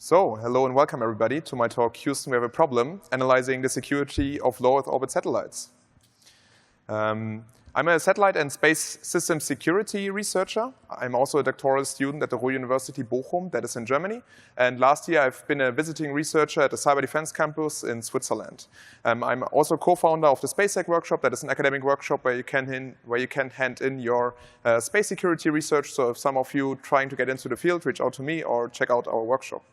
So, hello and welcome everybody to my talk, Houston, we have a problem, analyzing the security of low Earth orbit satellites. I'm a satellite and space systems security researcher. I'm also a doctoral student at the Ruhr University Bochum, that is in Germany. And last year I've been a visiting researcher at the Cyber Defense Campus in Switzerland. I'm also co-founder of the SpaceX workshop, that is an academic workshop where you can hand in your space security research. So if some of you trying to get into the field, reach out to me or check out our workshop.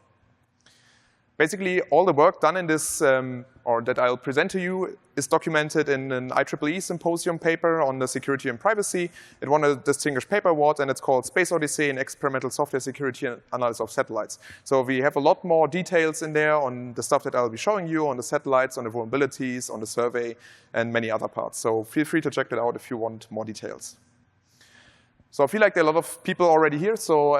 Basically, all the work done in this, or that I'll present to you, is documented in an IEEE symposium paper on the security and privacy. It won a distinguished paper award, and it's called Space Odyssey, an experimental software security analysis of satellites. So we have a lot more details in there on the stuff that I'll be showing you, on the satellites, on the vulnerabilities, on the survey, and many other parts. So feel free to check that out if you want more details. So I feel like there are a lot of people already here, so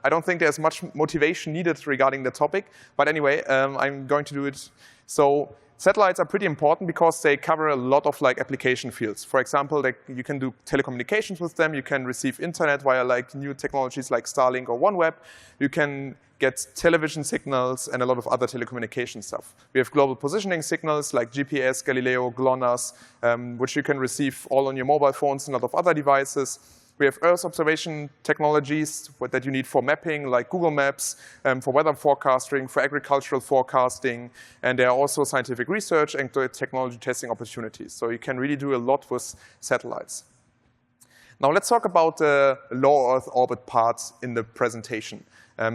I don't think there's much motivation needed regarding the topic. But anyway, I'm going to do it. So satellites are pretty important because they cover a lot of application fields. For example, you can do telecommunications with them. You can receive internet via new technologies like Starlink or OneWeb. You can get television signals and a lot of other telecommunication stuff. We have global positioning signals like GPS, Galileo, GLONASS, which you can receive all on your mobile phones and a lot of other devices. We have Earth observation technologies that you need for mapping, like Google Maps, for weather forecasting, for agricultural forecasting, and there are also scientific research and technology testing opportunities. So you can really do a lot with satellites. Now let's talk about the low Earth orbit part in the presentation.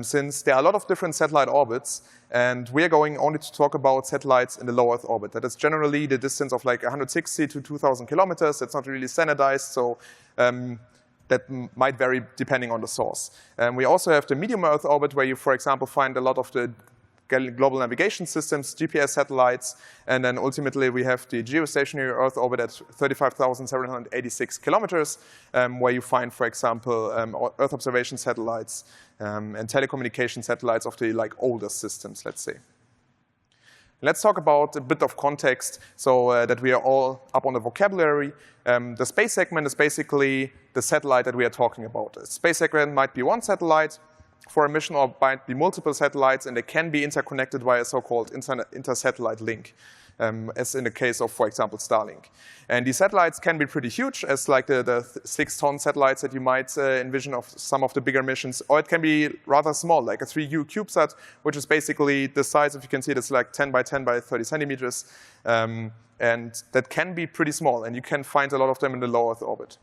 Since there are a lot of different satellite orbits, and we are going only to talk about satellites in the low Earth orbit. That is generally the distance of 160 to 2,000 kilometers. That's not really standardized, so that might vary depending on the source. We also have the medium Earth orbit where you, for example, find a lot of the global navigation systems, GPS satellites, and then ultimately we have the geostationary Earth orbit at 35,786 kilometers, where you find, for example, Earth observation satellites and telecommunication satellites of the older systems, let's say. Let's talk about a bit of context so that we are all up on the vocabulary. The space segment is basically the satellite that we are talking about. A space segment might be one satellite for a mission or might be multiple satellites, and they can be interconnected via a so-called inter-satellite link, as in the case of, for example, Starlink. And these satellites can be pretty huge, as the 6-ton satellites that you might envision of some of the bigger missions, or it can be rather small, like a 3U CubeSat, which is basically the size, if you can see it, it's 10 by 10 by 30 centimeters. And that can be pretty small, and you can find a lot of them in the low Earth orbit.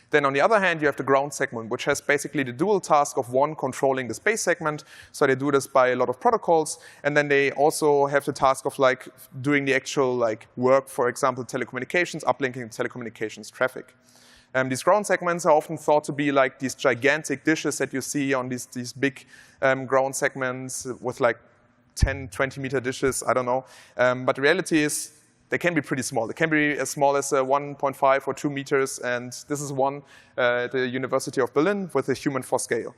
Then on the other hand, you have the ground segment, which has basically the dual task of one, controlling the space segment. So they do this by a lot of protocols. And then they also have the task of doing the actual work, for example, telecommunications, uplinking telecommunications traffic. These ground segments are often thought to be these gigantic dishes that you see on these big ground segments with 10, 20-meter dishes, I don't know. But the reality is, they can be pretty small. They can be as small as 1.5 or 2 meters, and this is one at the University of Berlin with a human for scale.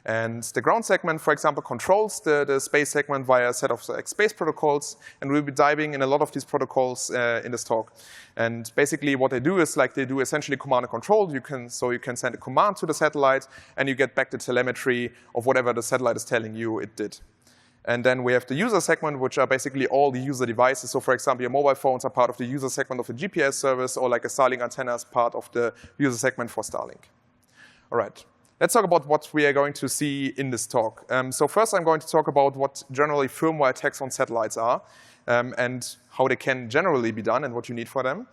And the ground segment, for example, controls the space segment via a set of space protocols, and we'll be diving in a lot of these protocols in this talk. And basically what they do is they do essentially command and control. So you can send a command to the satellite, and you get back the telemetry of whatever the satellite is telling you it did. And then we have the user segment, which are basically all the user devices. So for example, your mobile phones are part of the user segment of the GPS service, or a Starlink antenna is part of the user segment for Starlink. All right, let's talk about what we are going to see in this talk. So first I'm going to talk about what generally firmware attacks on satellites are, and how they can generally be done and what you need for them.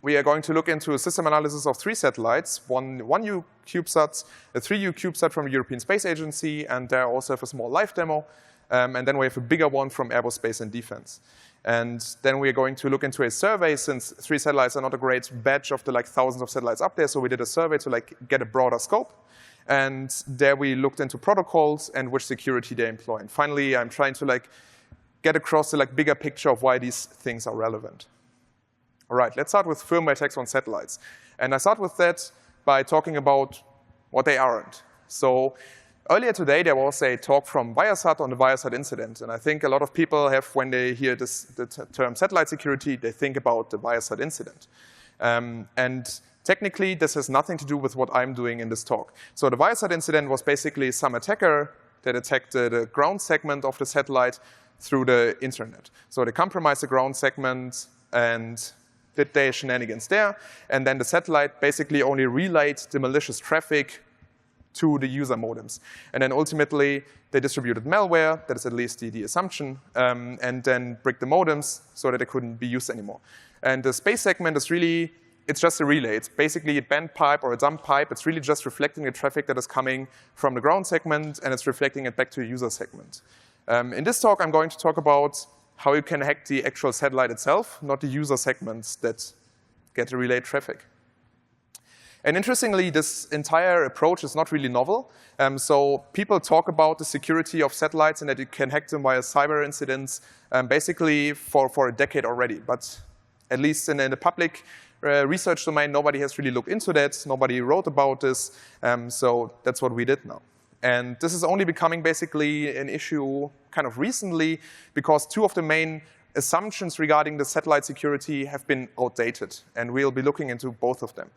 We are going to look into a system analysis of 3 satellites, one U CubeSat, a 3U CubeSat from the European Space Agency, and there I also have a small live demo. And then we have a bigger one from Airbus Space and Defense. And then we are going to look into a survey, since 3 satellites are not a great batch of the thousands of satellites up there. So we did a survey to get a broader scope. And there we looked into protocols and which security they employ. And finally, I'm trying to get across the bigger picture of why these things are relevant. All right, let's start with firmware attacks on satellites. And I start with that by talking about what they aren't. So earlier today, there was a talk from Viasat on the Viasat incident. And I think a lot of people have, when they hear the term satellite security, they think about the Viasat incident. And technically, this has nothing to do with what I'm doing in this talk. So the Viasat incident was basically some attacker They detect the ground segment of the satellite through the internet. So they compromise the ground segment and did their shenanigans there. And then the satellite basically only relayed the malicious traffic to the user modems. And then ultimately, they distributed malware, that is at least the assumption, and then bricked the modems so that they couldn't be used anymore. And the space segment is really, it's just a relay. It's basically a band pipe or a dump pipe. It's really just reflecting the traffic that is coming from the ground segment, and it's reflecting it back to a user segment. In this talk, I'm going to talk about how you can hack the actual satellite itself, not the user segments that get the relayed traffic. And interestingly, this entire approach is not really novel. So people talk about the security of satellites and that you can hack them via cyber incidents basically for a decade already. But at least in the public research domain, nobody has really looked into that. Nobody wrote about this. So that's what we did now. And this is only becoming basically an issue kind of recently because two of the main assumptions regarding the satellite security have been outdated. And we'll be looking into both of them.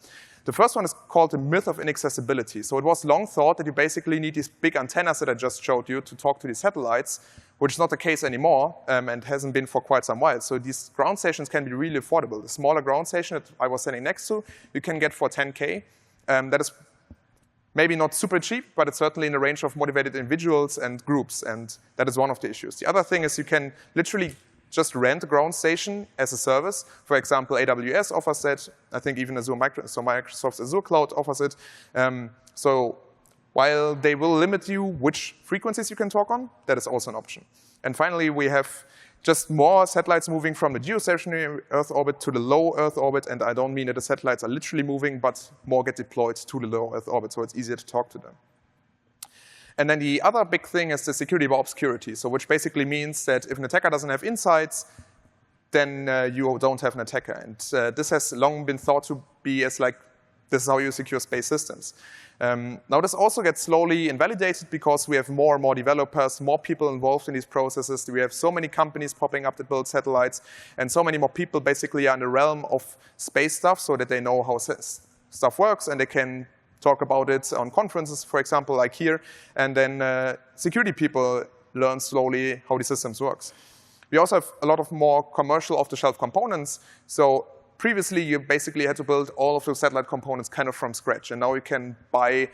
The first one is called the myth of inaccessibility. So it was long thought that you basically need these big antennas that I just showed you to talk to these satellites, which is not the case anymore and hasn't been for quite some while. So these ground stations can be really affordable. The smaller ground station that I was standing next to, you can get for 10K. That is maybe not super cheap, but it's certainly in the range of motivated individuals and groups, and that is one of the issues. The other thing is you can literally just rent a ground station as a service. For example, AWS offers that. I think even Microsoft's Azure Cloud offers it. So while they will limit you which frequencies you can talk on, that is also an option. And finally, we have just more satellites moving from the geostationary Earth orbit to the low Earth orbit. And I don't mean that the satellites are literally moving, but more get deployed to the low Earth orbit, so it's easier to talk to them. And then the other big thing is the security by obscurity, so which basically means that if an attacker doesn't have insights, then you don't have an attacker. And this has long been thought to be as like, this is how you secure space systems. Now this also gets slowly invalidated because we have more and more developers, more people involved in these processes. We have so many companies popping up that build satellites, and so many more people basically are in the realm of space stuff so that they know how stuff works and they can talk about it on conferences, for example, like here, and then security people learn slowly how the systems works. We also have a lot of more commercial off-the-shelf components. So previously, you basically had to build all of those satellite components kind of from scratch, and now you can buy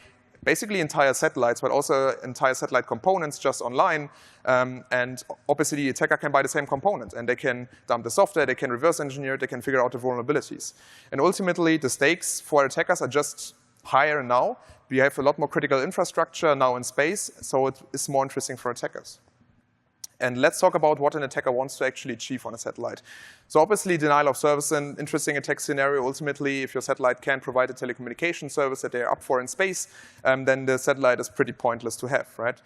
basically entire satellites, but also entire satellite components just online. And obviously, the attacker can buy the same component, and they can dump the software, they can reverse engineer it, they can figure out the vulnerabilities. And ultimately, the stakes for attackers are just higher now. We have a lot more critical infrastructure now in space, so it is more interesting for attackers. And let's talk about what an attacker wants to actually achieve on a satellite. So obviously, denial of service is an interesting attack scenario. Ultimately, if your satellite can't provide a telecommunication service that they're up for in space, then the satellite is pretty pointless to have, right?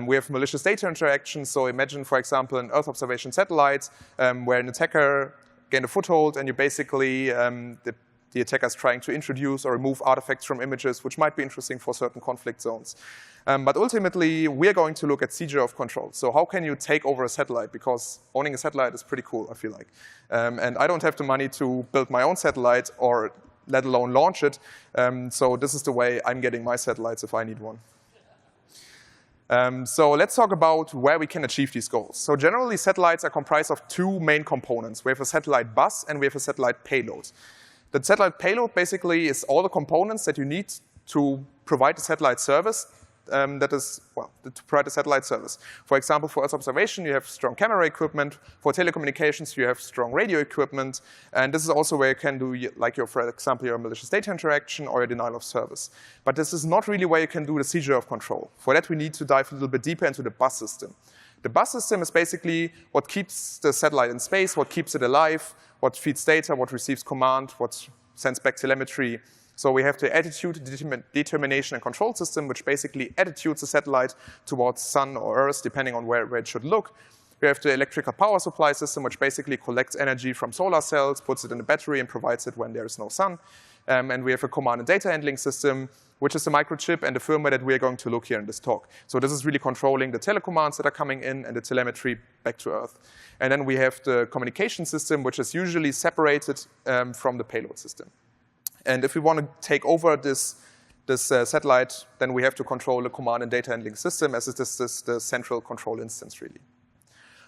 We have malicious data interaction. So imagine, for example, an Earth observation satellite where an attacker gained a foothold, and you basically, the attacker is trying to introduce or remove artifacts from images, which might be interesting for certain conflict zones. But ultimately, we're going to look at seizure of control. So how can you take over a satellite? Because owning a satellite is pretty cool, I feel like. And I don't have the money to build my own satellite or let alone launch it. So this is the way I'm getting my satellites if I need one. So let's talk about where we can achieve these goals. So generally, satellites are comprised of two main components. We have a satellite bus and we have a satellite payload. The satellite payload basically is all the components that you need to provide the satellite service. To provide a satellite service. For example, for Earth observation, you have strong camera equipment. For telecommunications, you have strong radio equipment. And this is also where you can do, like, for example, your malicious data interaction or your denial of service. But this is not really where you can do the seizure of control. For that, we need to dive a little bit deeper into the bus system. The bus system is basically what keeps the satellite in space, what keeps it alive, what feeds data, what receives command, what sends back telemetry. So we have the attitude, determination, and control system, which basically attitudes the satellite towards sun or Earth, depending on where it should look. We have the electrical power supply system, which basically collects energy from solar cells, puts it in a battery, and provides it when there is no sun. And we have a command and data handling system, which is the microchip and the firmware that we are going to look here in this talk. So this is really controlling the telecommands that are coming in and the telemetry back to Earth. And then we have the communication system, which is usually separated from the payload system. And if we want to take over this this satellite, then we have to control the command and data handling system, as this is the central control instance, really.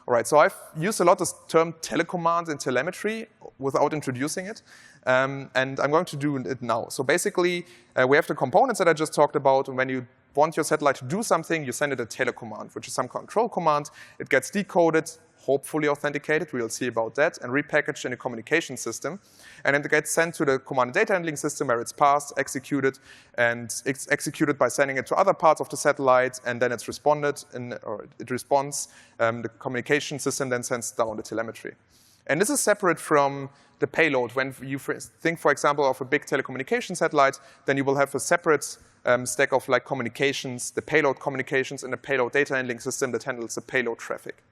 All right, so I've used a lot this term telecommand and telemetry without introducing it, and I'm going to do it now. So basically, we have the components that I just talked about, and when you want your satellite to do something, you send it a telecommand, which is some control command. It gets decoded, hopefully authenticated, we'll see about that, and repackaged in a communication system. And then it gets sent to the command and data handling system where it's passed, executed, and it's executed by sending it to other parts of the satellite, and then it's responded, or it responds. The communication system then sends down the telemetry. And this is separate from the payload. When you think, for example, of a big telecommunication satellite, then you will have a separate stack of like communications, the payload communications, and the payload data handling system that handles the payload traffic.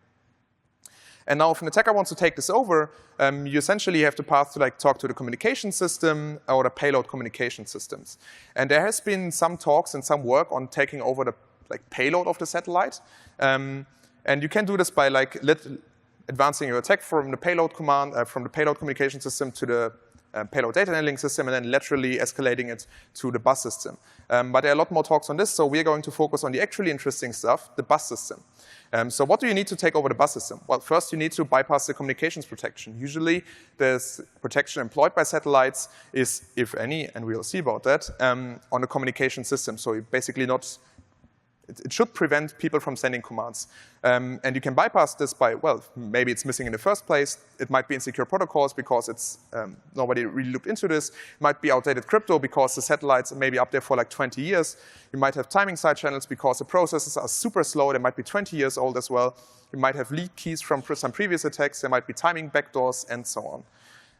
And now if an attacker wants to take this over, you essentially have the path to like talk to the communication system or the payload communication systems. And there has been some talks and some work on taking over the payload of the satellite. And you can do this by like advancing your attack from the payload command, from the payload communication system to the payload data handling system, and then laterally escalating it to the bus system. But there are a lot more talks on this, so we're going to focus on the actually interesting stuff, the bus system. So what do you need to take over the bus system? Well, first you need to bypass the communications protection. Usually the protection employed by satellites is, if any, and we'll see about that, on the communication system. So you basically not, it should prevent people from sending commands. And you can bypass this by, well, maybe it's missing in the first place. It might be insecure protocols because it's nobody really looked into this. It might be outdated crypto because the satellites may be up there for like 20 years. You might have timing side channels because the processes are super slow. They might be 20 years old as well. You might have lead keys from some previous attacks. There might be timing backdoors and so on.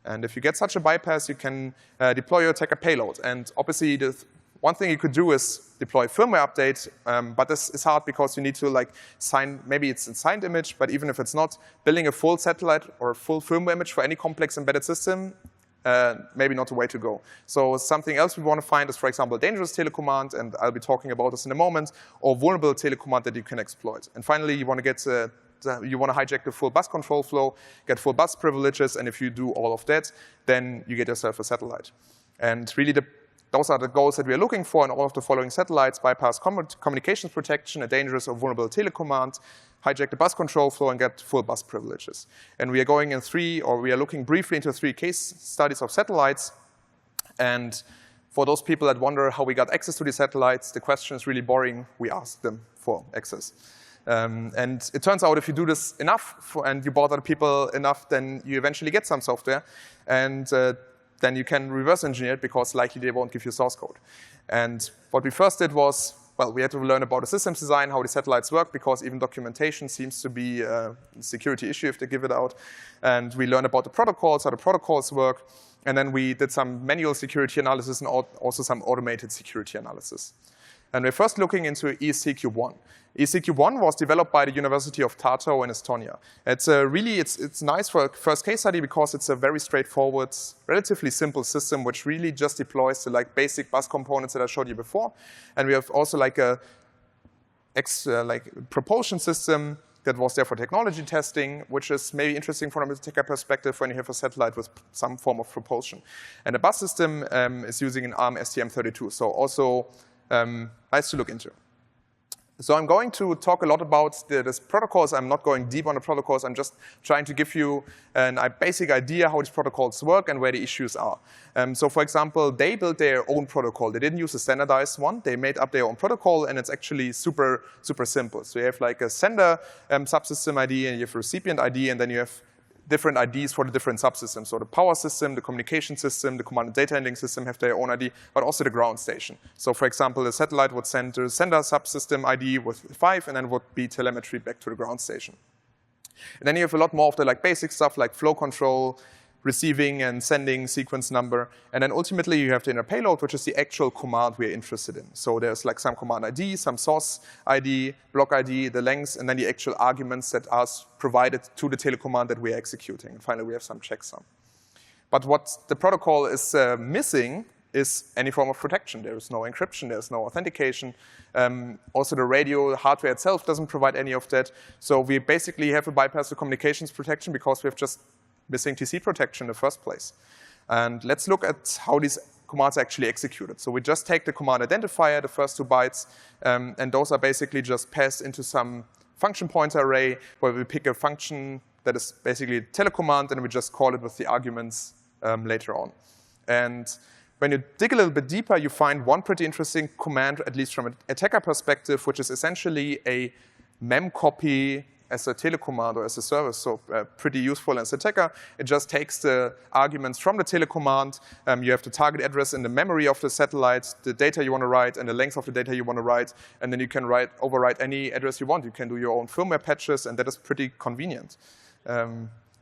And if you get such a bypass, you can deploy your attacker payload. And obviously, the one thing you could do is deploy firmware update, but this is hard because you need to like sign, maybe it's a signed image, but even if it's not, building a full satellite or a full firmware image for any complex embedded system, maybe not the way to go. So something else we want to find is, for example, dangerous telecommand, and I'll be talking about this in a moment, or vulnerable telecommand that you can exploit. And finally, you want to get you want to hijack the full bus control flow, get full bus privileges, and if you do all of that, then you get yourself a satellite. And really those are the goals that we are looking for in all of the following satellites: bypass communications protection, a dangerous or vulnerable telecommand, hijack the bus control flow, and get full bus privileges. And we are going in we are looking briefly into 3 case studies of satellites. And for those people that wonder how we got access to these satellites, the question is really boring. We asked them for access. And it turns out if you do this enough and you bother people enough, then you eventually get some software. And then you can reverse engineer it because likely they won't give you source code. And what we first did was, well, we had to learn about the systems design, how the satellites work, because even documentation seems to be a security issue if they give it out. And we learned about the protocols, how the protocols work. And then we did some manual security analysis and also some automated security analysis. And we're first looking into ESCQ1. ESCQ1 was developed by the University of Tartu in Estonia. It's it's nice for a first case study because it's a very straightforward, relatively simple system which really just deploys the basic bus components that I showed you before. And we have also a propulsion system that was there for technology testing, which is maybe interesting from a attacker perspective when you have a satellite with some form of propulsion. And the bus system is using an ARM STM32, so also nice to look into. So I'm going to talk a lot about these protocols. I'm not going deep on the protocols. I'm just trying to give you a basic idea how these protocols work and where the issues are. So for example, they built their own protocol. They didn't use a standardized one. They made up their own protocol, and it's actually super, super simple. So you have a sender subsystem ID, and you have a recipient ID, and then you have different IDs for the different subsystems. So the power system, the communication system, the command and data handling system have their own ID, but also the ground station. So for example, the satellite would send the sender subsystem ID with 5, and then would be telemetry back to the ground station. And then you have a lot more of the basic stuff like flow control, receiving and sending sequence number. And then ultimately you have the inner payload, which is the actual command we're interested in. So there's some command ID, some source ID, block ID, the lengths, and then the actual arguments that are provided to the telecommand that we're executing. And finally, we have some checksum. But what the protocol is missing is any form of protection. There is no encryption, there's no authentication. Also the radio hardware itself doesn't provide any of that. So we basically have to bypass the communications protection because we have just missing TC protection in the first place. And let's look at how these commands are actually executed. So we just take the command identifier, the first 2 bytes, and those are basically just passed into some function pointer array where we pick a function that is basically a telecommand, and we just call it with the arguments later on. And when you dig a little bit deeper, you find one pretty interesting command, at least from an attacker perspective, which is essentially a mem copy as a telecommand or as a service, so pretty useful as an attacker. It just takes the arguments from the telecommand. You have the target address in the memory of the satellite, the data you want to write, and the length of the data you want to write, and then you can overwrite any address you want. You can do your own firmware patches, and that is pretty convenient.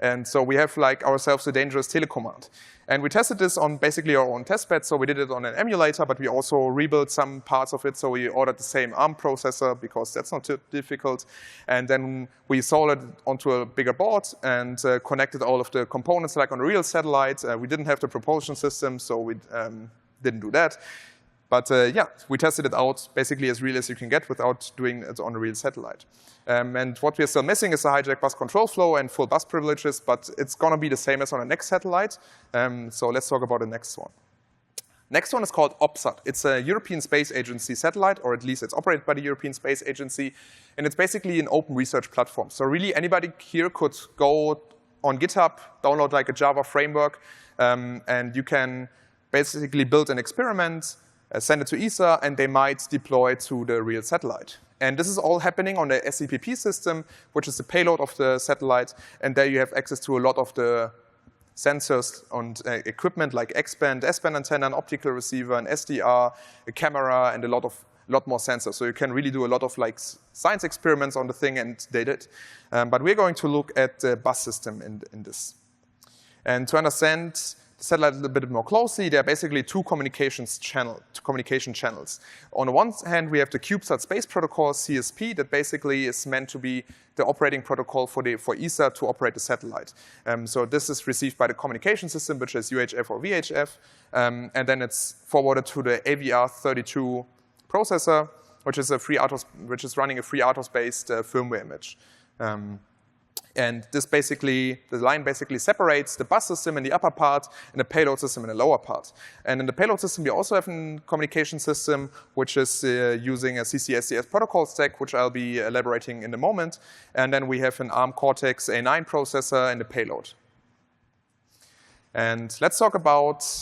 And so we have like ourselves a dangerous telecommand. And we tested this on basically our own testbed. So we did it on an emulator, but we also rebuilt some parts of it. So we ordered the same ARM processor because that's not too difficult. And then we sold it onto a bigger board and connected all of the components like on a real satellite. We didn't have the propulsion system, so we didn't do that. But yeah, we tested it out basically as real as you can get without doing it on a real satellite. And what we're still missing is a hijack bus control flow and full bus privileges, but it's going to be the same as on the next satellite. So let's talk about the next one. Next one is called UPSat. It's a European Space Agency satellite, or at least it's operated by the European Space Agency. And it's basically an open research platform. So really anybody here could go on GitHub, download like a Java framework, and you can basically build an experiment, send it to ESA, and they might deploy to the real satellite. And this is all happening on the SCPP system, which is the payload of the satellite. And there you have access to a lot of the sensors and equipment like X-band, S-band antenna, an optical receiver, an SDR, a camera, and a lot more sensors. So you can really do a lot of like science experiments on the thing, and they did. But we're going to look at the bus system in this. And to understand the satellite a little bit more closely, there are basically two communication channels. On the one hand, we have the CubeSat space protocol, CSP, that basically is meant to be the operating protocol for ESA to operate the satellite. So this is received by the communication system, which is UHF or VHF, and then it's forwarded to the AVR32 processor, which is running a free RTOS-based firmware image. And this basically, the line basically separates the bus system in the upper part and the payload system in the lower part. And in the payload system, we also have a communication system, which is using a CCSDS protocol stack, which I'll be elaborating in a moment. And then we have an ARM Cortex A9 processor in the payload. And let's talk about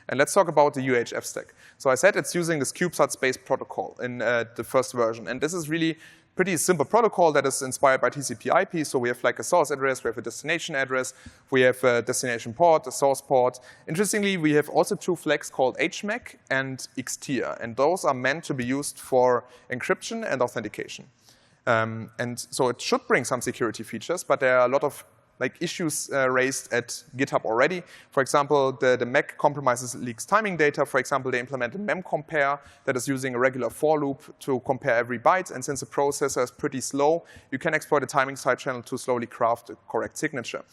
the UHF stack. So I said it's using this CubeSat space protocol in the first version. And this is really pretty simple protocol that is inspired by TCP/IP. So we have like a source address, we have a destination address, we have a destination port, a source port. Interestingly, we have also two flags called HMAC and XTIA, and those are meant to be used for encryption and authentication. And so it should bring some security features, but there are a lot of issues raised at GitHub already. For example, the MAC compromises leaks timing data. For example, they implemented memcompare that is using a regular for loop to compare every byte. And since the processor is pretty slow, you can exploit a timing side channel to slowly craft a correct signature.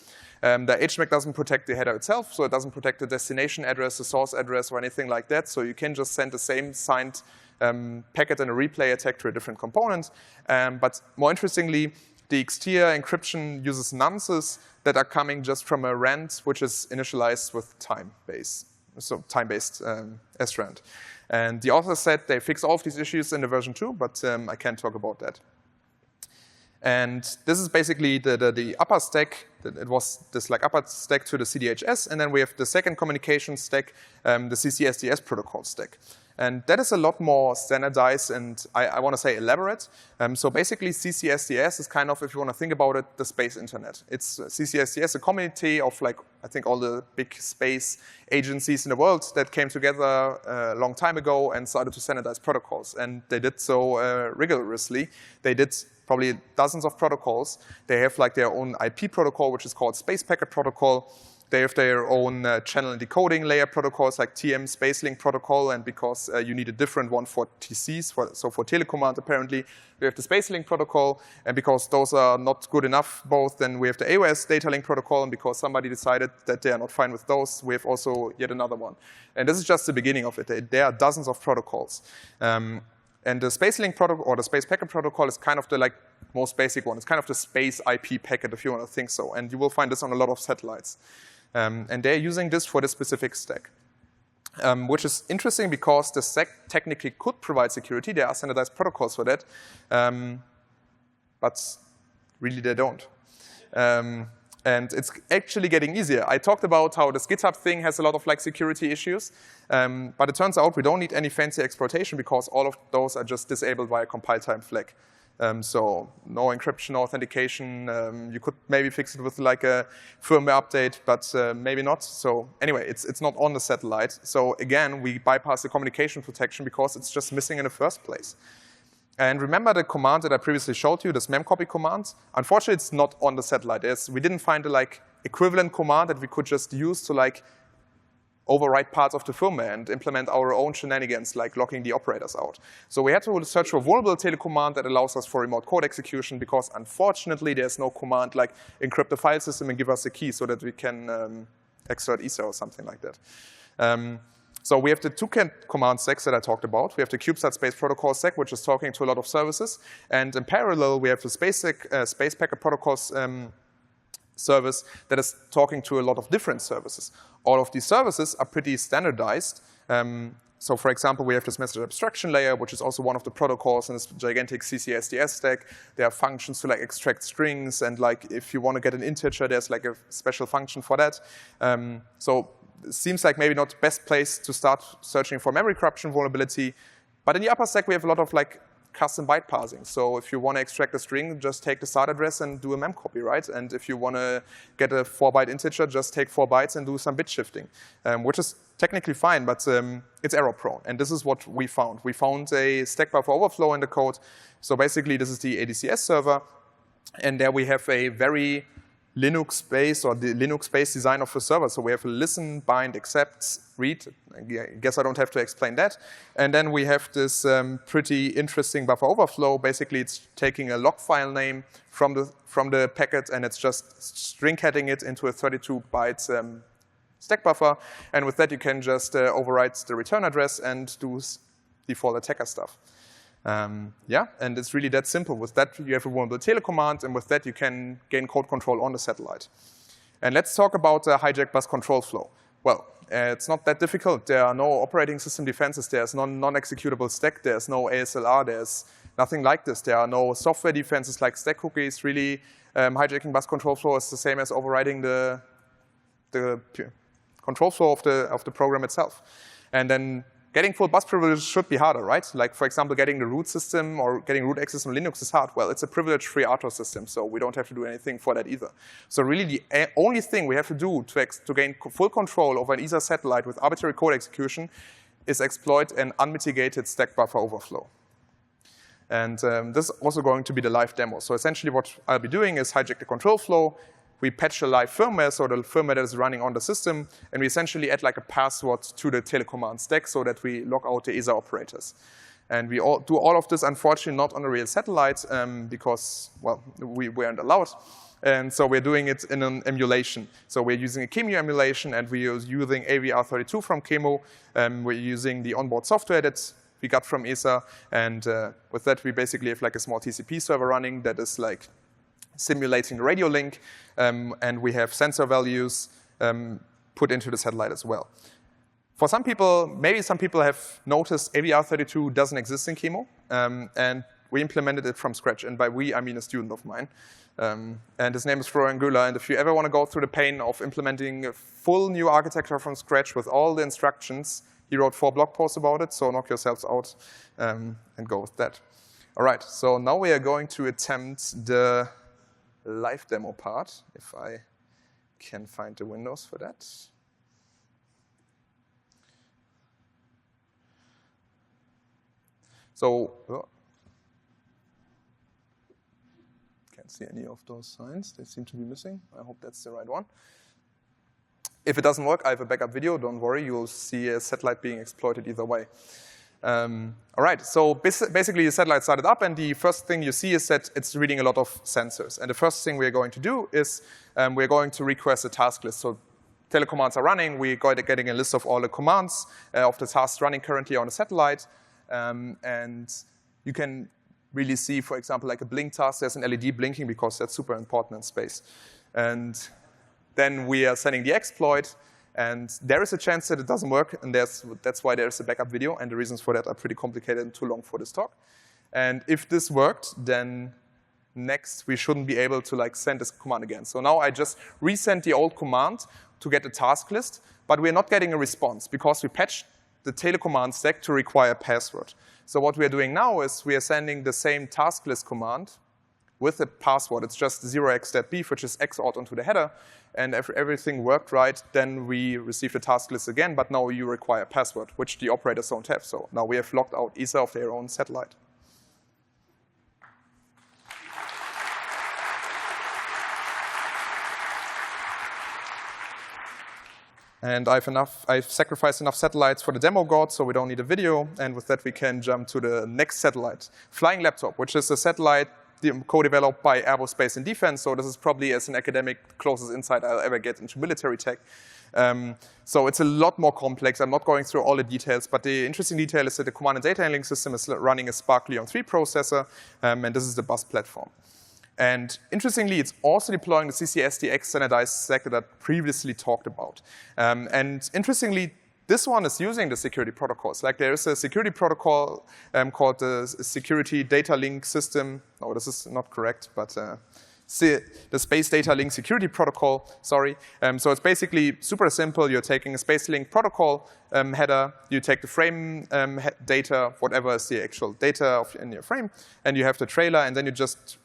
The HMAC doesn't protect the header itself, so it doesn't protect the destination address, the source address, or anything like that. So you can just send the same signed packet in a replay attack to a different component. But more interestingly, the XTIA encryption uses nonces that are coming just from a rand, which is initialized with time-based srand. And the author said they fix all of these issues in the version 2, but I can't talk about that. And this is basically the upper stack. It was this upper stack to the CDHS, and then we have the second communication stack, the CCSDS protocol stack. And that is a lot more standardized and, I want to say, elaborate. So basically, CCSDS is kind of, if you want to think about it, the space internet. It's CCSDS, a community of, I think all the big space agencies in the world that came together a long time ago and started to standardize protocols. And they did so rigorously. They did probably dozens of protocols. They have their own IP protocol, which is called Space Packet Protocol. They have their own channel and decoding layer protocols like TM SpaceLink protocol, and because you need a different one for TCs, so for telecommand apparently, we have the SpaceLink protocol, and because those are not good enough both, then we have the AOS data link protocol, and because somebody decided that they are not fine with those, we have also yet another one. And this is just the beginning of it. There are dozens of protocols. And the SpaceLink protocol, or the Space Packet Protocol, is kind of the most basic one. It's kind of the space IP packet, if you want to think so. And you will find this on a lot of satellites. And they're using this for this specific stack. Which is interesting because the stack technically could provide security. There are standardized protocols for that, but really they don't. And it's actually getting easier. I talked about how this GitHub thing has a lot of like security issues, but it turns out we don't need any fancy exploitation because all of those are just disabled by a compile time flag. So no encryption, no authentication. You could maybe fix it with like a firmware update, but maybe not. So anyway, it's not on the satellite. So again, we bypass the communication protection because it's just missing in the first place. And remember the command that I previously showed you, this memcopy command? Unfortunately, it's not on the satellite. We didn't find a like equivalent command that we could just use to like overwrite parts of the firmware and implement our own shenanigans, like locking the operators out. So we had to search for a vulnerable telecommand that allows us for remote code execution because unfortunately there's no command like encrypt the file system and give us a key so that we can exert ESA or something like that. So we have the two command stacks that I talked about. We have the CubeSat Space Protocol stack, which is talking to a lot of services. And in parallel, we have the Space Packet Protocols service that is talking to a lot of different services. All of these services are pretty standardized. So for example, we have this message abstraction layer, which is also one of the protocols in this gigantic CCSDS stack. There are functions to like extract strings, and like if you want to get an integer, there's like a special function for that. So it seems like maybe not the best place to start searching for memory corruption vulnerability. But in the upper stack, we have a lot of like custom byte parsing. So if you want to extract a string, just take the start address and do a memcopy, right? And if you want to get a 4-byte integer, just take 4 bytes and do some bit shifting, which is technically fine, but it's error prone. And this is what we found. We found a stack buffer overflow in the code. So basically, this is the ADCS server. And there we have a very Linux-based or the Linux-based design of the server. So we have a listen, bind, accept, read. I guess I don't have to explain that. And then we have this pretty interesting buffer overflow. Basically, it's taking a log file name from the packet, and it's just string heading it into a 32-byte stack buffer. And with that, you can just overwrite the return address and do default attacker stuff. Yeah, and it's really that simple. With that, you have a vulnerable telecommand, and with that, you can gain code control on the satellite. And let's talk about the hijack bus control flow. Well, it's not that difficult. There are no operating system defenses. There's no non-executable stack. There's no ASLR. There's nothing like this. There are no software defenses like stack cookies. Really, hijacking bus control flow is the same as overriding the control flow of the program itself. And then getting full bus privilege should be harder, right? Like, for example, getting the root system or getting root access on Linux is hard. Well, it's a privilege-free RTOS system, so we don't have to do anything for that either. So really, the only thing we have to do to gain full control over an ESA satellite with arbitrary code execution is exploit an unmitigated stack buffer overflow. And this is also going to be the live demo. So essentially, what I'll be doing is hijack the control flow. We patch the live firmware, so the firmware that is running on the system, and we essentially add like a password to the telecommand stack so that we lock out the ESA operators. And we do all of this, unfortunately, not on a real satellite because, well, we weren't allowed. And so we're doing it in an emulation. So we're using a QEMU emulation, and we're using AVR32 from QEMU. We're using the onboard software that we got from ESA. And with that, we basically have like a small TCP server running that is like simulating the radio link, and we have sensor values put into the satellite as well. For some people, maybe some people have noticed AVR32 doesn't exist in QEMU, and we implemented it from scratch. And by we, I mean a student of mine. And his name is Florian Göhler. And if you ever want to go through the pain of implementing a full new architecture from scratch with all the instructions, he wrote 4 blog posts about it, so knock yourselves out and go with that. All right, so now we are going to attempt the live demo part, if I can find the windows for that. So, can't see any of those signs. They seem to be missing. I hope that's the right one. If it doesn't work, I have a backup video. Don't worry, you'll see a satellite being exploited either way. All right, so basically the satellite started up, and the first thing you see is that it's reading a lot of sensors. And the first thing we're going to do is we're going to request a task list. So telecommands are running. We're getting a list of all the commands of the tasks running currently on the satellite. And you can really see, for example, like a blink task. There's an LED blinking because that's super important in space. And then we are sending the exploit, and there is a chance that it doesn't work, and that's why there's a backup video, and the reasons for that are pretty complicated and too long for this talk. And if this worked, then next we shouldn't be able to send this command again. So now I just resend the old command to get a task list, but we're not getting a response because we patched the telecommand stack to require a password. So what we're doing now is we are sending the same task list command with a password. It's just 0x.beef, which is XORed onto the header. And if everything worked right, then we receive the task list again, but now you require a password, which the operators don't have. So now we have locked out ESA of their own satellite. And I've sacrificed enough satellites for the demo god, so we don't need a video. And with that, we can jump to the next satellite, Flying Laptop, which is a satellite co-developed by Airbus Space and Defense. So this is probably, as an academic, the closest insight I'll ever get into military tech. So it's a lot more complex. I'm not going through all the details, but the interesting detail is that the command and data handling system is running a Spark Leon 3 processor, and this is the bus platform. And interestingly, it's also deploying the CCSDX standardized stack that I previously talked about. And interestingly, this one is using the security protocols. There is a security protocol called the Security Data Link System. Oh, this is not correct, but the Space Data Link Security Protocol, sorry. So it's basically super simple. You're taking a Space Link protocol header, you take the frame data, whatever is the actual data in your frame, and you have the trailer, and then you just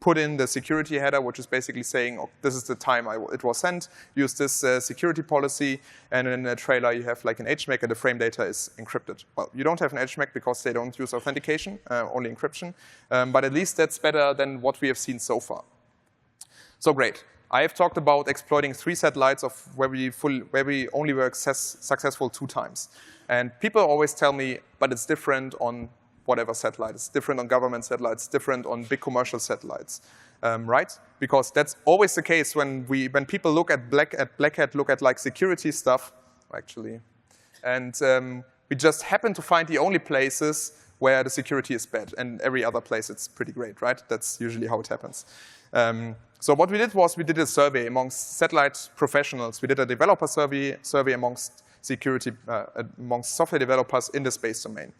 put in the security header, which is basically saying, oh, this is the time it was sent, use this security policy, and in the trailer you have an HMAC, and the frame data is encrypted. Well, you don't have an HMAC because they don't use authentication, only encryption, but at least that's better than what we have seen so far. So great. I have talked about exploiting 3 satellites where we only were successful 2 times. And people always tell me, but it's different on whatever satellite. It's different on government satellites, different on big commercial satellites, right? Because that's always the case when people look at Black Hat, look at security stuff, actually, and we just happen to find the only places where the security is bad, and every other place it's pretty great, right? That's usually how it happens. So what we did was we did a survey amongst satellite professionals. We did a developer survey amongst amongst software developers in the space domain.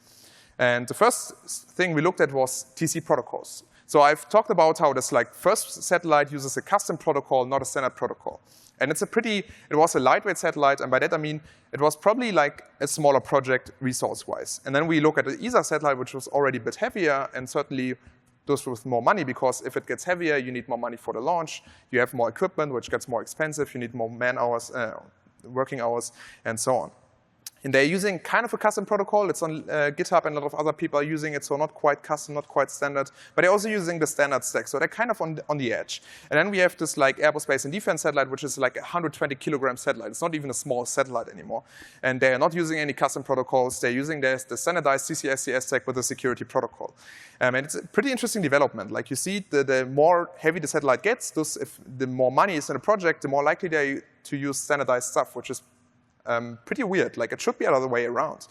And the first thing we looked at was TC protocols. So I've talked about how this first satellite uses a custom protocol, not a standard protocol. And it was a lightweight satellite, and by that I mean it was probably a smaller project resource-wise. And then we look at the ESA satellite, which was already a bit heavier, and certainly those with more money, because if it gets heavier, you need more money for the launch. You have more equipment, which gets more expensive. You need more man hours, working hours, and so on. And they're using kind of a custom protocol. It's on GitHub, and a lot of other people are using it, so not quite custom, not quite standard. But they're also using the standard stack, so they're kind of on the edge. And then we have this Airbus Space and Defense satellite, which is a 120 kilogram satellite. It's not even a small satellite anymore. And they're not using any custom protocols. They're using the standardized CCSDS stack with a security protocol. And it's a pretty interesting development. You see, the more heavy the satellite gets, if the more money is in a project, the more likely they're to use standardized stuff, which is pretty weird. It should be the other way around.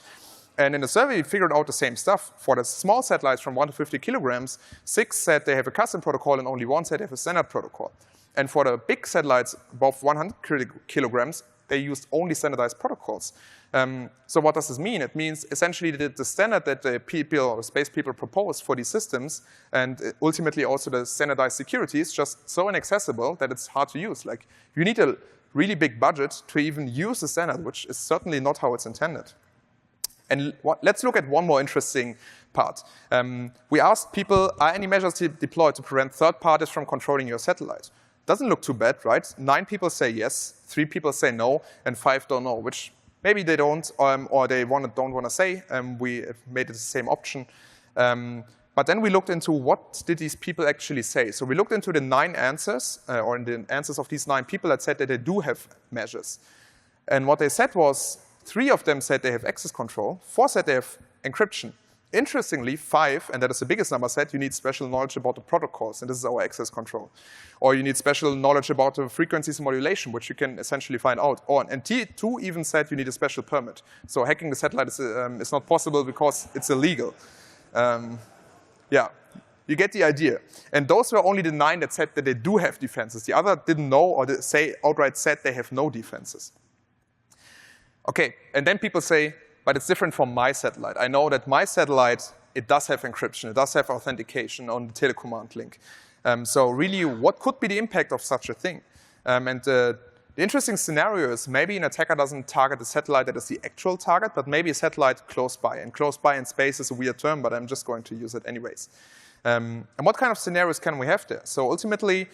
And in the survey, we figured out the same stuff. For the small satellites from 1 to 50 kilograms, 6 said they have a custom protocol, and only 1 said they have a standard protocol. And for the big satellites above 100 kilograms, they used only standardized protocols. So what does this mean? It means essentially that the standard that the people or space people propose for these systems, and ultimately also the standardized security, is just so inaccessible that it's hard to use. You need a really big budget to even use the standard, which is certainly not how it's intended. And let's look at one more interesting part. We asked people, are any measures deployed to prevent third parties from controlling your satellite? Doesn't look too bad, right? 9 people say yes, 3 people say no, and 5 don't know, which maybe they don't, or they don't want to say. We have made it the same option. But then we looked into what did these people actually say. So we looked into the 9 answers, or in the answers of these 9 people that said that they do have measures. And what they said was, 3 of them said they have access control, 4 said they have encryption. Interestingly, 5, and that is the biggest number, said you need special knowledge about the protocols, and this is our access control. Or you need special knowledge about the frequencies modulation, which you can essentially find out. And 2 even said you need a special permit. So hacking the satellite is not possible because it's illegal. Yeah, You get the idea. And those were only the 9 that said that they do have defenses. The other didn't know or outright said they have no defenses. Okay, and then people say, but it's different from my satellite. I know that my satellite, it does have encryption. It does have authentication on the telecommand link. So really, what could be the impact of such a thing? The interesting scenario is maybe an attacker doesn't target the satellite that is the actual target, but maybe a satellite close by. And close by in space is a weird term, but I'm just going to use it anyways. And what kind of scenarios can we have there? So ultimately,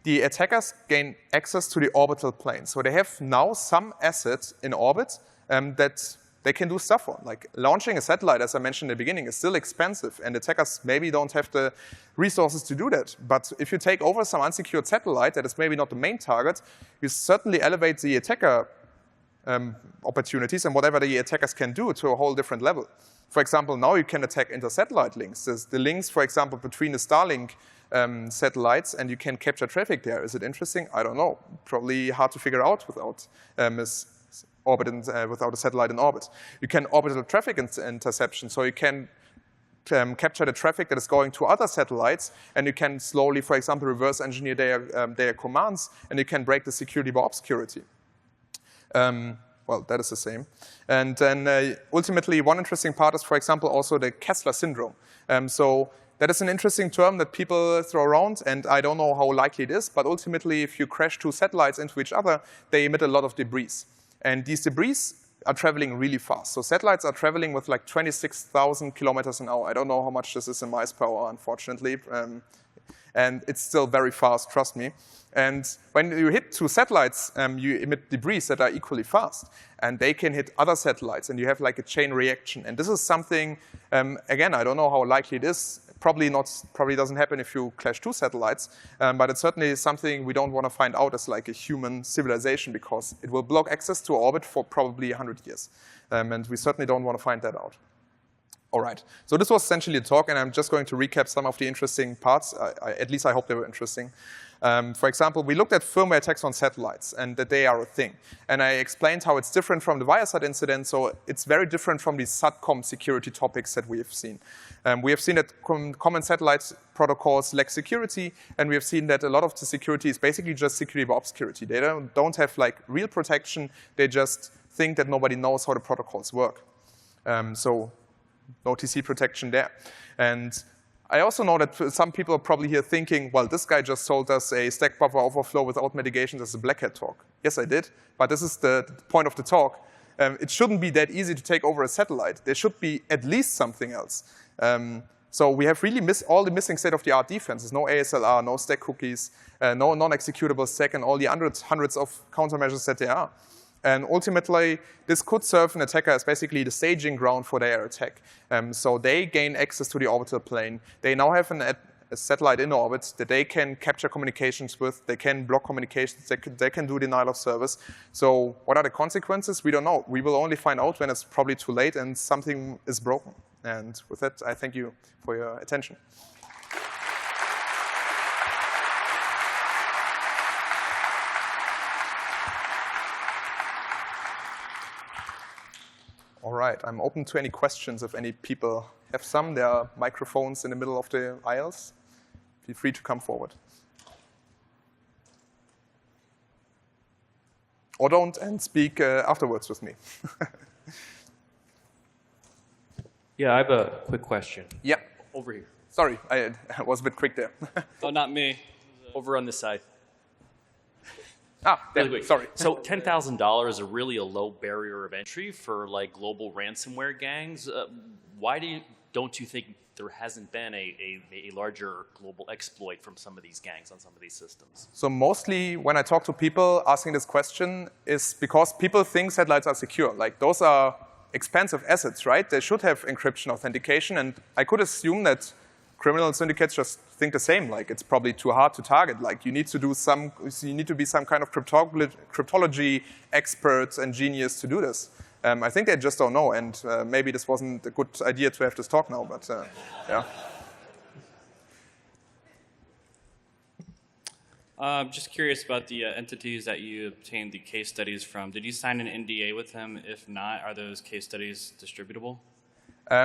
the attackers gain access to the orbital plane. So they have now some asset in orbit that they can do stuff on. Like launching a satellite, as I mentioned in the beginning, is still expensive, and attackers maybe don't have the resources to do that. But if you take over some unsecured satellite that is maybe not the main target, you certainly elevate the attacker opportunities and whatever the attackers can do to a whole different level. For example, now you can attack inter-satellite links. There's the links, for example, between the Starlink satellites, and you can capture traffic there. Is it interesting? I don't know. Probably hard to figure out without without a satellite in orbit. You can orbital traffic interception, so you can capture the traffic that is going to other satellites, and you can slowly, for example, reverse engineer their commands, and you can break the security by obscurity. Well, that is the same. And then ultimately, one interesting part is, for example, also the Kessler syndrome. So that is an interesting term that people throw around, and I don't know how likely it is, but ultimately, if you crash 2 satellites into each other, they emit a lot of debris. And these debris are traveling really fast. So satellites are traveling with like 26,000 kilometers an hour. I don't know how much this is in miles per hour, unfortunately. And it's still very fast, trust me. And when you hit 2 satellites, you emit debris that are equally fast. And they can hit other satellites, and you have like a chain reaction. And this is something, again, I don't know how likely it is. Probably doesn't happen if you clash 2 satellites, but it's certainly something we don't want to find out as like a human civilization, because it will block access to orbit for probably 100 years. And we certainly don't want to find that out. All right, so this was essentially the talk, and I'm just going to recap some of the interesting parts. At least I hope they were interesting. For example, we looked at firmware attacks on satellites and that they are a thing. And I explained how it's different from the Viasat incident, so it's very different from the SATCOM security topics that we have seen. We have seen that common satellite protocols lack security, and we have seen that a lot of the security is basically just security by obscurity. They don't have like real protection, they just think that nobody knows how the protocols work. So no TC protection there. And I also know that some people are probably here thinking, well, this guy just sold us a stack buffer overflow without mitigations as a black hat talk. Yes, I did, but this is the point of the talk. It shouldn't be that easy to take over a satellite. There should be at least something else. So we have really missed all the missing state-of-the-art defenses. No ASLR, no stack cookies, no non-executable stack, and all the hundreds of countermeasures that there are. And ultimately, this could serve an attacker as basically the staging ground for their attack. So they gain access to the orbital plane. They now have a satellite in orbit that they can capture communications with. They can block communications. They can do denial of service. So what are the consequences? We don't know. We will only find out when it's probably too late and something is broken. And with that, I thank you for your attention. All right, I'm open to any questions if any people have some. There are microphones in the middle of the aisles. Feel free to come forward. Or don't, and speak afterwards with me. Yeah, I have a quick question. Yeah. Over here. Sorry, I was a bit quick there. Oh, not me. Over on this side. Really quick. Sorry. So $10,000 is really a low barrier of entry for like global ransomware gangs. Why don't you think there hasn't been a larger global exploit from some of these gangs on some of these systems? So mostly when I talk to people asking this question is because people think satellites are secure. Like those are expensive assets, right? They should have encryption authentication, and I could assume that criminal syndicates just think the same. Like it's probably too hard to target. Like you need to be some kind of cryptology expert and genius to do this. I think they just don't know, and maybe this wasn't a good idea to have this talk now, but yeah. Just curious about the entities that you obtained the case studies from. Did you sign an NDA with them? If not, are those case studies distributable?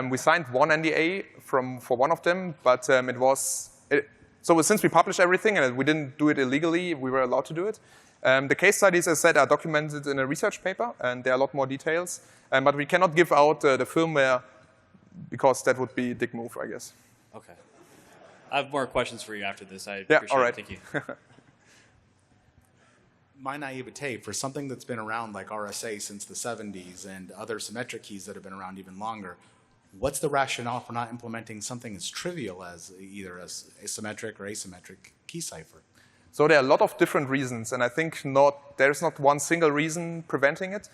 We signed one NDA for one of them, but so since we published everything and we didn't do it illegally, we were allowed to do it. The case studies, as I said, are documented in a research paper, and there are a lot more details. But we cannot give out the firmware because that would be a dick move, I guess. Okay. I have more questions for you after this. I Yeah, appreciate all right. it. Thank you. My naivete, for something that's been around like RSA since the 70s and other symmetric keys that have been around even longer, what's the rationale for not implementing something as trivial as either a symmetric or asymmetric key cipher? So there are a lot of different reasons, and I think there's not one single reason preventing it.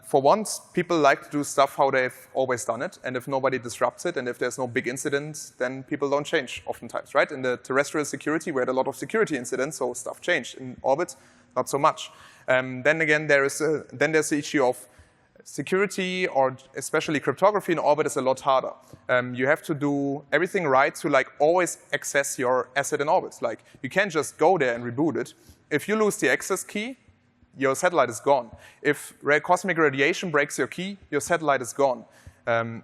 For once, people like to do stuff how they've always done it, and if nobody disrupts it, and if there's no big incident, then people don't change oftentimes, right? In the terrestrial security, we had a lot of security incidents, so stuff changed. In orbit, not so much. Then again, there's the issue of security, or especially cryptography in orbit, is a lot harder. You have to do everything right to always access your asset in orbit. You can't just go there and reboot it. If you lose the access key, your satellite is gone. If cosmic radiation breaks your key, your satellite is gone.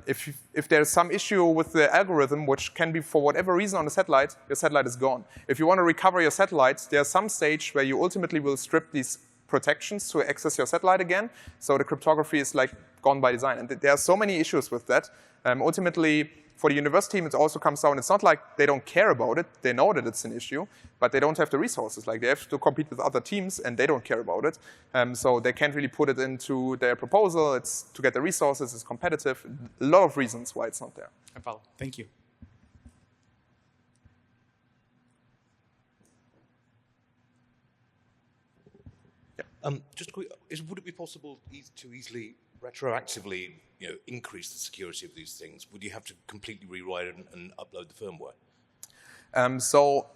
If there's some issue with the algorithm, which can be for whatever reason on the satellite, your satellite is gone. If you want to recover your satellites, there's some stage where you ultimately will strip these protections to access your satellite again. So the cryptography is gone by design. And there are so many issues with that. Ultimately, for the university team, it also comes down, it's not like they don't care about it. They know that it's an issue, but they don't have the resources. They have to compete with other teams, and they don't care about it. So they can't really put it into their proposal. It's to get the resources, it's competitive. A lot of reasons why it's not there. I follow. Thank you. Would it be possible to easily retroactively increase the security of these things? Would you have to completely rewrite and upload the firmware? So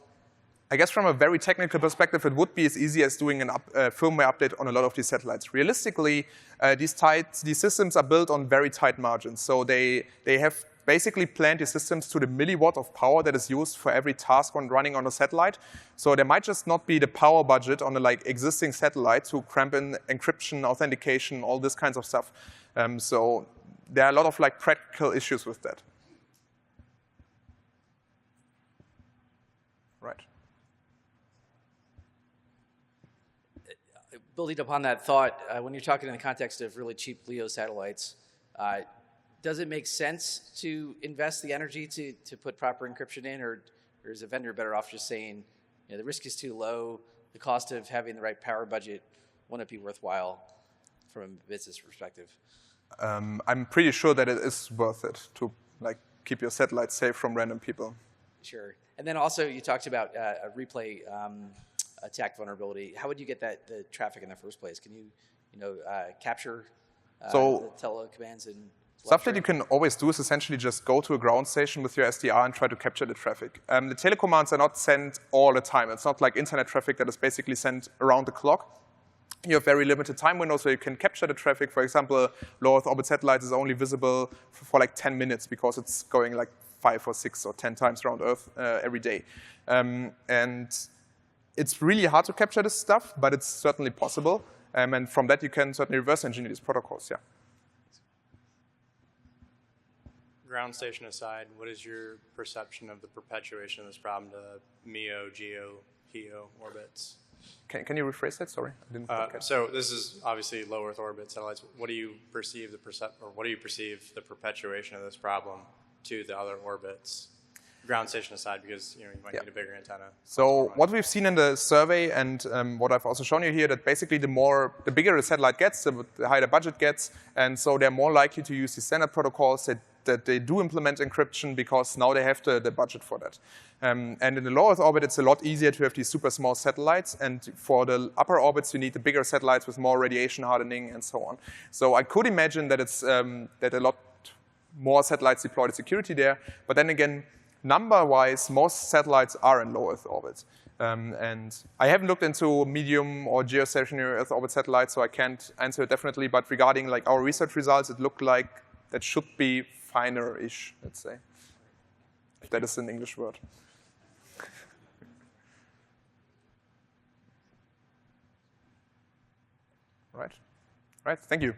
I guess from a very technical perspective, it would be as easy as doing a firmware update on a lot of these satellites. Realistically, these systems are built on very tight margins. So they have basically planned these systems to the milliwatt of power that is used for every task running on a satellite. So there might just not be the power budget on the existing satellite to cramp in encryption, authentication, all this kinds of stuff. So there are a lot of practical issues with that. Right. Building upon that thought, when you're talking in the context of really cheap LEO satellites, does it make sense to invest the energy to put proper encryption in, or is a vendor better off just saying, the risk is too low, the cost of having the right power budget wouldn't be worthwhile from a business perspective? I'm pretty sure that it is worth it to keep your satellite safe from random people. Sure. And then also you talked about a replay attack vulnerability. How would you get the traffic in the first place? Can you capture the telecommands and stuff that you can always do is essentially just go to a ground station with your SDR and try to capture the traffic. The telecommands are not sent all the time. It's not like internet traffic that is basically sent around the clock. You have very limited time windows, so you can capture the traffic. For example, low Earth orbit satellites is only visible for 10 minutes because it's going 5 or 6 or 10 times around Earth every day. And it's really hard to capture this stuff, but it's certainly possible. And from that, you can certainly reverse engineer these protocols, yeah. Ground station aside, what is your perception of the perpetuation of this problem to MEO, GEO, HEO orbits? Can you rephrase that? Sorry, I didn't quite catch. So this is obviously low Earth orbit satellites. What do you perceive the perpetuation of this problem to the other orbits? Ground station aside, because you might need a bigger antenna. So what we've seen in the survey, and what I've also shown you here, that basically the bigger the satellite gets, the higher the budget gets, and so they're more likely to use the standard protocols that they do implement encryption because now they have the budget for that. And in the low Earth orbit, it's a lot easier to have these super small satellites, and for the upper orbits, you need the bigger satellites with more radiation hardening and so on. So I could imagine that it's that a lot more satellites deploy the security there, but then again, number-wise, most satellites are in low Earth orbit. And I haven't looked into medium or geostationary Earth orbit satellites, so I can't answer it definitely. But regarding our research results, it looked like that should be finer-ish, let's say, if that is an English word. Right. Thank you.